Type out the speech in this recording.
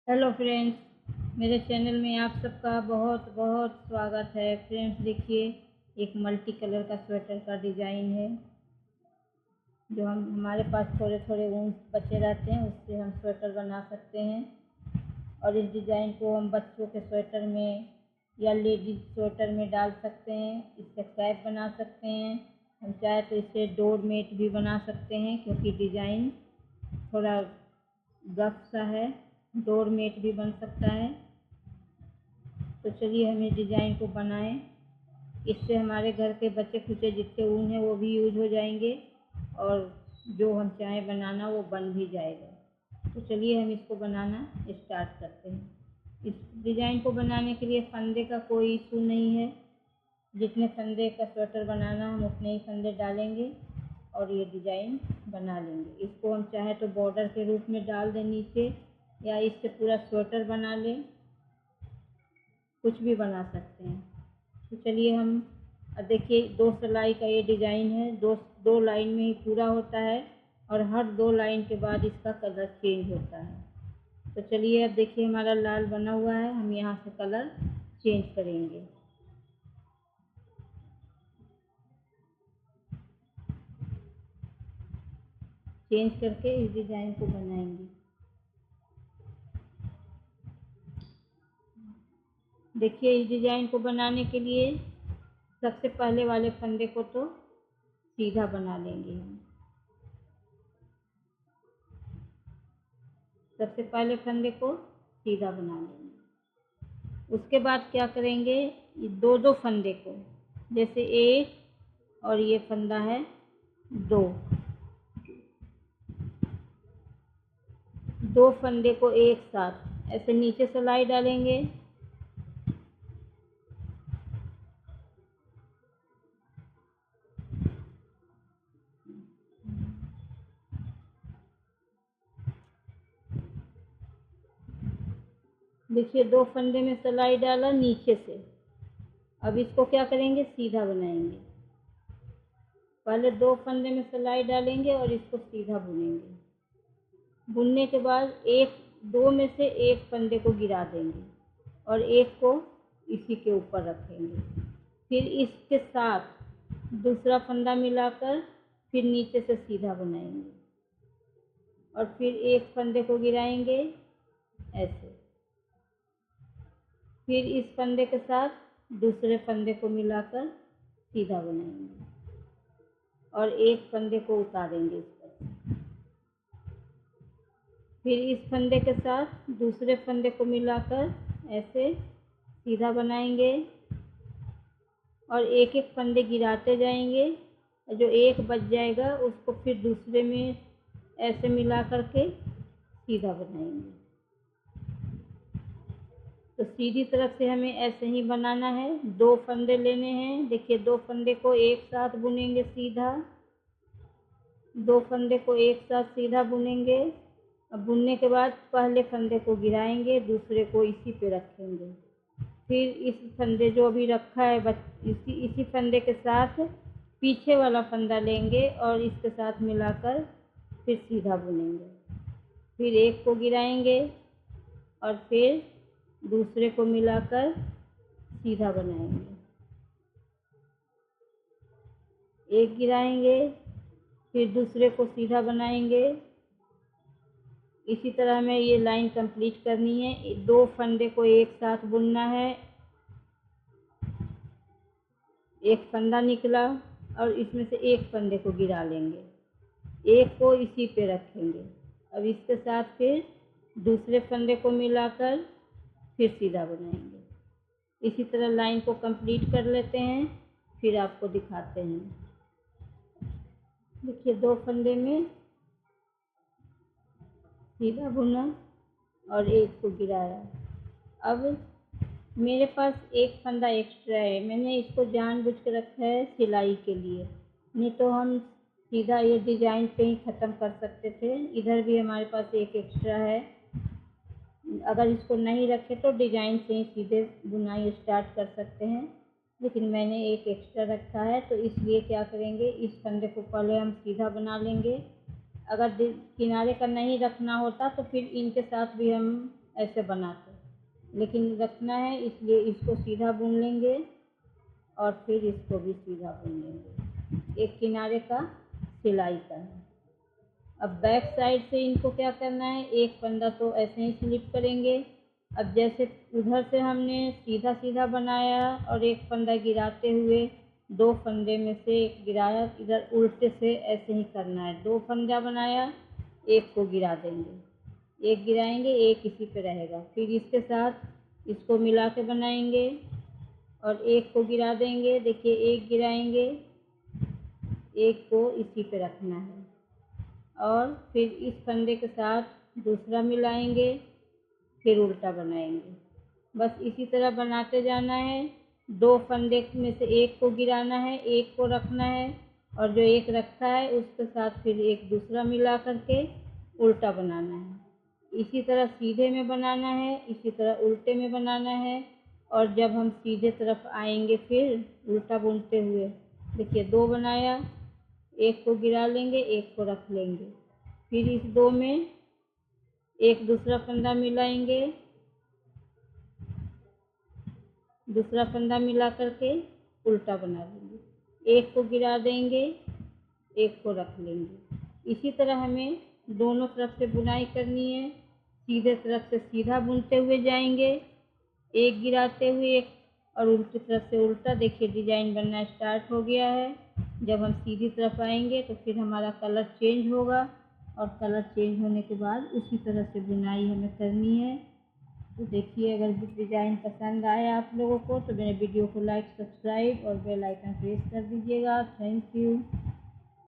Hello friends, मेरे channel में आप सबका बहुत बहुत स्वागत है। फ्रेंड्स देखिए, एक मल्टी कलर का स्वेटर का डिज़ाइन है जो हमारे पास थोड़े थोड़े ऊन बचे रहते हैं, उससे हम स्वेटर बना सकते हैं। और इस डिज़ाइन को हम बच्चों के स्वेटर में या लेडीज स्वेटर में डाल सकते हैं। इससे कैप बना सकते हैं। हम चाहे तो इससे डोर मेट भी बना सकते हैं, क्योंकि डिज़ाइन थोड़ा गफ सा है। डोर मेट भी बन सकता है। तो चलिए हम इस डिज़ाइन को बनाएं। इससे हमारे घर के बचे खुचे जितने ऊन हैं वो भी यूज हो जाएंगे, और जो हम चाहें बनाना वो बन भी जाएगा। तो चलिए हम इसको बनाना स्टार्ट करते हैं। इस डिज़ाइन को बनाने के लिए फंदे का कोई इशू नहीं है। जितने फंदे का स्वेटर बनाना हम उतने ही फंदे डालेंगे और ये डिज़ाइन बना लेंगे। इसको हम चाहे तो बॉर्डर के रूप में डाल दें नीचे, या इससे पूरा स्वेटर बना लें, कुछ भी बना सकते हैं। तो चलिए हम देखिए, 2 सिलाई का ये डिज़ाइन है। दो लाइन में ही पूरा होता है, और हर 2 लाइन के बाद इसका कलर चेंज होता है। तो चलिए अब देखिए, हमारा लाल बना हुआ है। हम यहाँ से कलर चेंज करेंगे। चेंज करके इस डिज़ाइन को बनाएंगे। देखिए, इस डिज़ाइन को बनाने के लिए सबसे पहले वाले फंदे को तो सीधा बना लेंगे हम। सबसे पहले फंदे को सीधा बना लेंगे। उसके बाद क्या करेंगे, ये दो दो फंदे को, जैसे एक और ये फंदा है 2, 2 फंदे को एक साथ ऐसे नीचे सिलाई डालेंगे। देखिए, 2 फंदे में सिलाई डाला नीचे से। अब इसको क्या करेंगे, सीधा बनाएंगे। पहले 2 फंदे में सिलाई डालेंगे और इसको सीधा बुनेंगे। बुनने के बाद दो में से एक फंदे को गिरा देंगे और एक को इसी के ऊपर रखेंगे। फिर इसके साथ दूसरा फंदा मिलाकर फिर नीचे से सीधा बनाएंगे, और फिर एक फंदे को गिराएंगे ऐसे। फिर इस फंदे के साथ दूसरे फंदे को मिलाकर सीधा बनाएंगे, और एक फंदे को उतारेंगे इस पर। फिर इस फंदे के साथ दूसरे फंदे को मिलाकर ऐसे सीधा बनाएंगे, और एक एक फंदे गिराते जाएंगे। और जो एक बच जाएगा उसको फिर दूसरे में ऐसे मिला करके सीधा बनाएंगे। तो सीधी तरफ से हमें ऐसे ही बनाना है। 2 फंदे लेने हैं। देखिए, 2 फंदे को एक साथ बुनेंगे सीधा। 2 फंदे को एक साथ सीधा बुनेंगे। अब बुनने के बाद पहले फंदे को गिराएंगे, दूसरे को इसी पे रखेंगे। फिर इस फंदे जो अभी रखा है इसी फंदे के साथ पीछे वाला फंदा लेंगे और इसके साथ मिलाकर फिर सीधा बुनेंगे। फिर एक को गिराएंगे और फिर दूसरे को मिलाकर सीधा बनाएंगे। एक गिराएंगे, फिर दूसरे को सीधा बनाएंगे। इसी तरह हमें ये लाइन कंप्लीट करनी है। 2 फंदे को एक साथ बुनना है। एक फंदा निकला और इसमें से एक फंदे को गिरा लेंगे, एक को इसी पे रखेंगे। अब इसके साथ फिर दूसरे फंदे को मिलाकर फिर सीधा बनाएंगे। इसी तरह लाइन को कंप्लीट कर लेते हैं, फिर आपको दिखाते हैं। देखिए, 2 फंदे में सीधा बुना और एक को गिराया। अब मेरे पास एक फंदा एक्स्ट्रा है, मैंने इसको जानबूझ के रखा है सिलाई के लिए, नहीं तो हम सीधा ये डिज़ाइन पे ही ख़त्म कर सकते थे। इधर भी हमारे पास एक एक्स्ट्रा है। अगर इसको नहीं रखे तो डिज़ाइन से ही सीधे बुनाई स्टार्ट कर सकते हैं, लेकिन मैंने एक एक्स्ट्रा रखा है। तो इसलिए क्या करेंगे, इस फंदे को पहले हम सीधा बना लेंगे। अगर किनारे का नहीं रखना होता तो फिर इनके साथ भी हम ऐसे बनाते, लेकिन रखना है इसलिए इसको सीधा बुन लेंगे और फिर इसको भी सीधा बुन लेंगे। एक किनारे का सिलाई का है। अब बैक साइड से इनको क्या करना है, एक फंदा तो ऐसे ही स्लिप करेंगे। अब जैसे उधर से हमने सीधा सीधा बनाया और एक फंदा गिराते हुए, दो फंदे में से एक गिराया, इधर उल्टे से ऐसे ही करना है। दो फंदा बनाया, एक को गिरा देंगे, एक गिराएंगे, एक इसी पे रहेगा। फिर इसके साथ इसको मिला के बनाएंगे और एक को गिरा देंगे। देखिए एक गिराएंगे, एक को इसी पे रखना है और फिर इस फंदे के साथ दूसरा मिलाएंगे, फिर उल्टा बनाएंगे। बस इसी तरह बनाते जाना है। दो फंदे में से एक को गिराना है, एक को रखना है और जो एक रखा है उसके साथ फिर एक दूसरा मिला करके उल्टा बनाना है। इसी तरह सीधे में बनाना है, इसी तरह उल्टे में बनाना है। और जब हम सीधे तरफ आएंगे फिर उल्टा बुनते हुए, देखिए दो बनाया, एक को गिरा लेंगे, एक को रख लेंगे। फिर इस दो में एक दूसरा फंदा मिलाएंगे, दूसरा फंदा मिला करके उल्टा बना लेंगे, एक को गिरा देंगे, एक को रख लेंगे। इसी तरह हमें दोनों तरफ से बुनाई करनी है। सीधे तरफ से सीधा बुनते हुए जाएंगे, एक गिराते हुए एक, और उल्टी तरफ से उल्टा। देखिए डिजाइन बनना स्टार्ट हो गया है। जब हम सीधी तरफ आएंगे तो फिर हमारा कलर चेंज होगा और कलर चेंज होने के बाद उसी तरह से बुनाई हमें करनी है। तो देखिए, अगर डिज़ाइन पसंद आया आप लोगों को तो मेरे वीडियो को लाइक, सब्सक्राइब और बेल आइकन प्रेस कर दीजिएगा। Thank you.